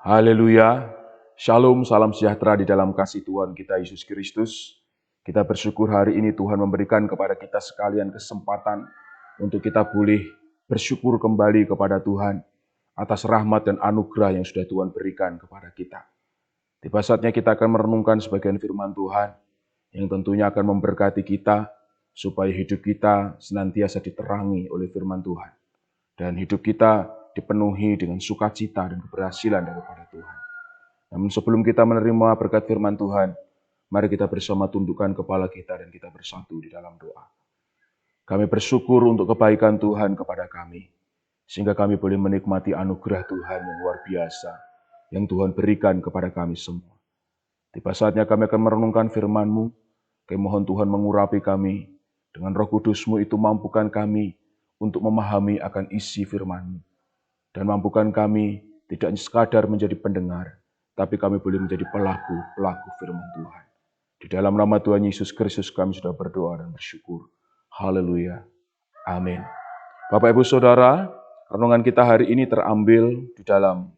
Haleluya. Shalom, salam sejahtera di dalam kasih Tuhan kita Yesus Kristus. Kita bersyukur hari ini Tuhan memberikan kepada kita sekalian kesempatan untuk kita boleh bersyukur kembali kepada Tuhan atas rahmat dan anugerah yang sudah Tuhan berikan kepada kita. Tiba saatnya kita akan merenungkan sebagian firman Tuhan yang tentunya akan memberkati kita supaya hidup kita senantiasa diterangi oleh firman Tuhan. Dan hidup kita dipenuhi dengan sukacita dan keberhasilan daripada Tuhan. Namun sebelum kita menerima berkat firman Tuhan, mari kita bersama tundukkan kepala kita dan kita bersatu di dalam doa. Kami bersyukur untuk kebaikan Tuhan kepada kami, sehingga kami boleh menikmati anugerah Tuhan yang luar biasa, yang Tuhan berikan kepada kami semua. Tiba saatnya kami akan merenungkan firman-Mu, kami mohon Tuhan mengurapi kami, dengan Roh Kudus-Mu itu mampukan kami untuk memahami akan isi firman-Mu. Dan mampukan kami tidak sekadar menjadi pendengar, tapi kami boleh menjadi pelaku firman Tuhan. Di dalam nama Tuhan Yesus Kristus kami sudah berdoa dan bersyukur. Haleluya. Amin. Bapak Ibu Saudara, renungan kita hari ini terambil di dalam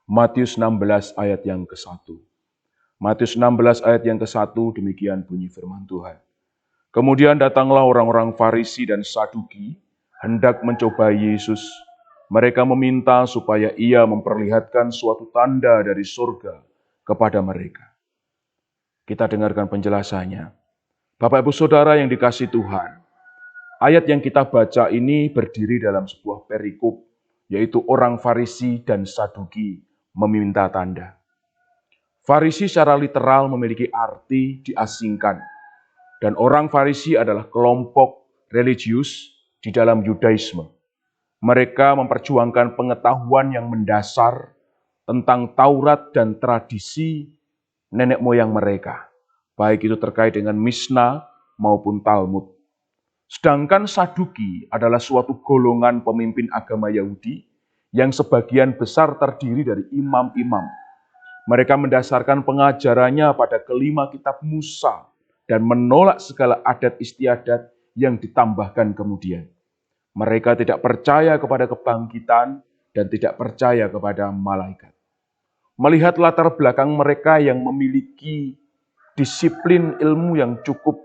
Matius 16 ayat yang ke-1. Matius 16 ayat yang ke-1 demikian bunyi firman Tuhan. Kemudian datanglah orang-orang Farisi dan Saduki hendak mencobai Yesus. Mereka meminta supaya ia memperlihatkan suatu tanda dari surga kepada mereka. Kita dengarkan penjelasannya. Bapak Ibu Saudara yang dikasihi Tuhan, ayat yang kita baca ini berdiri dalam sebuah perikop, yaitu orang Farisi dan Saduki meminta tanda. Farisi secara literal memiliki arti diasingkan, dan orang Farisi adalah kelompok religius di dalam Yudaisme. Mereka memperjuangkan pengetahuan yang mendasar tentang Taurat dan tradisi nenek moyang mereka, baik itu terkait dengan Misna maupun Talmud. Sedangkan Saduki adalah suatu golongan pemimpin agama Yahudi yang sebagian besar terdiri dari imam-imam. Mereka mendasarkan pengajarannya pada kelima kitab Musa dan menolak segala adat istiadat yang ditambahkan kemudian. Mereka tidak percaya kepada kebangkitan dan tidak percaya kepada malaikat. Melihat latar belakang mereka yang memiliki disiplin ilmu yang cukup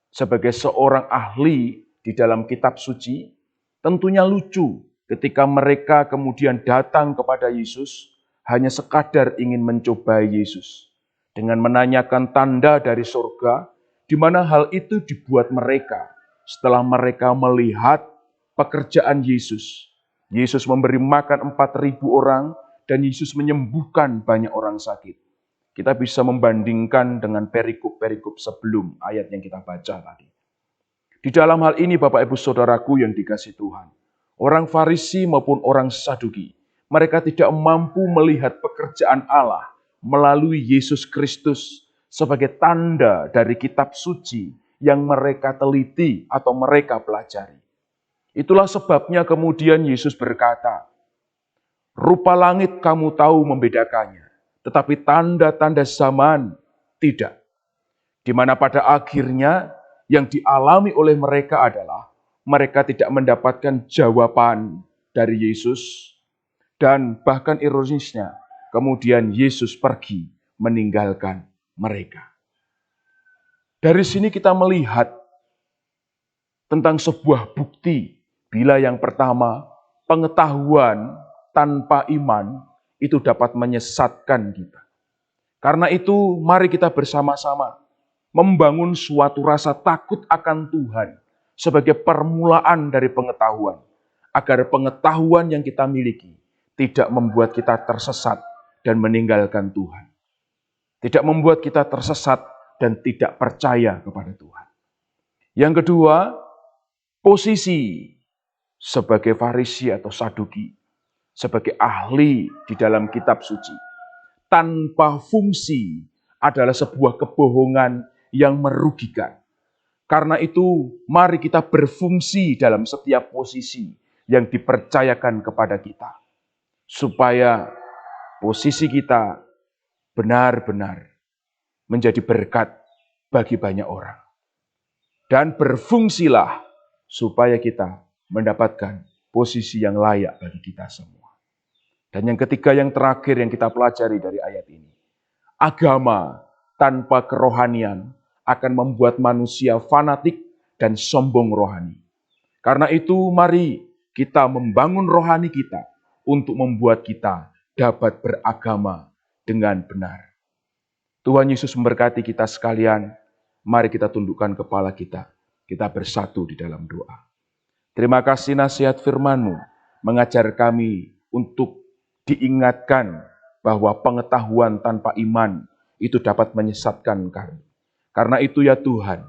sebagai seorang ahli di dalam kitab suci, tentunya lucu ketika mereka kemudian datang kepada Yesus hanya sekadar ingin mencobai Yesus dengan menanyakan tanda dari surga, di mana hal itu dibuat mereka setelah mereka melihat pekerjaan Yesus. Yesus memberi makan 4.000 orang dan Yesus menyembuhkan banyak orang sakit. Kita bisa membandingkan dengan perikop-perikop sebelum ayat yang kita baca tadi. Di dalam hal ini Bapak Ibu Saudaraku yang dikasihi Tuhan, orang Farisi maupun orang Saduki, mereka tidak mampu melihat pekerjaan Allah melalui Yesus Kristus sebagai tanda dari kitab suci yang mereka teliti atau mereka pelajari. Itulah sebabnya kemudian Yesus berkata, rupa langit kamu tahu membedakannya, tetapi tanda-tanda zaman tidak. Di mana pada akhirnya yang dialami oleh mereka adalah mereka tidak mendapatkan jawaban dari Yesus dan bahkan ironisnya kemudian Yesus pergi meninggalkan mereka. Dari sini kita melihat tentang sebuah bukti. Bila yang pertama, pengetahuan tanpa iman itu dapat menyesatkan kita. Karena itu, mari kita bersama-sama membangun suatu rasa takut akan Tuhan sebagai permulaan dari pengetahuan. Agar pengetahuan yang kita miliki tidak membuat kita tersesat dan meninggalkan Tuhan. Tidak membuat kita tersesat dan tidak percaya kepada Tuhan. Yang kedua, posisi sebagai Farisi atau Saduki, sebagai ahli di dalam kitab suci, tanpa fungsi adalah sebuah kebohongan yang merugikan. Karena itu, mari kita berfungsi dalam setiap posisi yang dipercayakan kepada kita, supaya posisi kita benar-benar menjadi berkat bagi banyak orang. Dan berfungsilah supaya kita mendapatkan posisi yang layak bagi kita semua. Dan yang ketiga, yang terakhir yang kita pelajari dari ayat ini. Agama tanpa kerohanian akan membuat manusia fanatik dan sombong rohani. Karena itu mari kita membangun rohani kita untuk membuat kita dapat beragama dengan benar. Tuhan Yesus memberkati kita sekalian. Mari kita tundukkan kepala kita. Kita bersatu di dalam doa. Terima kasih nasihat firman-Mu mengajar kami untuk diingatkan bahwa pengetahuan tanpa iman itu dapat menyesatkan kami. Karena itu ya Tuhan,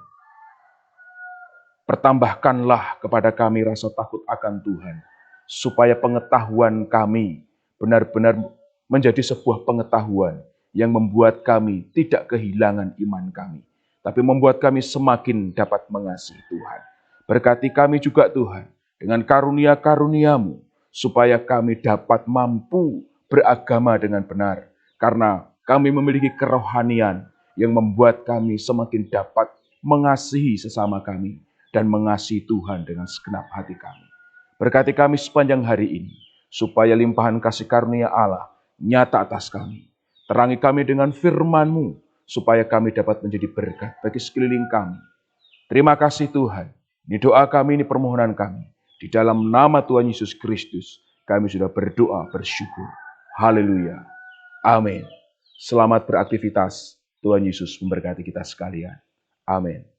pertambahkanlah kepada kami rasa takut akan Tuhan, supaya pengetahuan kami benar-benar menjadi sebuah pengetahuan yang membuat kami tidak kehilangan iman kami, tapi membuat kami semakin dapat mengasihi Tuhan. Berkati kami juga Tuhan, dengan karunia-karunia-Mu, supaya kami dapat mampu beragama dengan benar, karena kami memiliki kerohanian yang membuat kami semakin dapat mengasihi sesama kami dan mengasihi Tuhan dengan segenap hati kami. Berkati kami sepanjang hari ini, supaya limpahan kasih karunia Allah nyata atas kami. Terangi kami dengan firman-Mu, supaya kami dapat menjadi berkat bagi sekeliling kami. Terima kasih Tuhan. Ini doa kami, ini permohonan kami. Di dalam nama Tuhan Yesus Kristus, kami sudah berdoa, bersyukur. Haleluya. Amin. Selamat beraktivitas. Tuhan Yesus memberkati kita sekalian. Amin.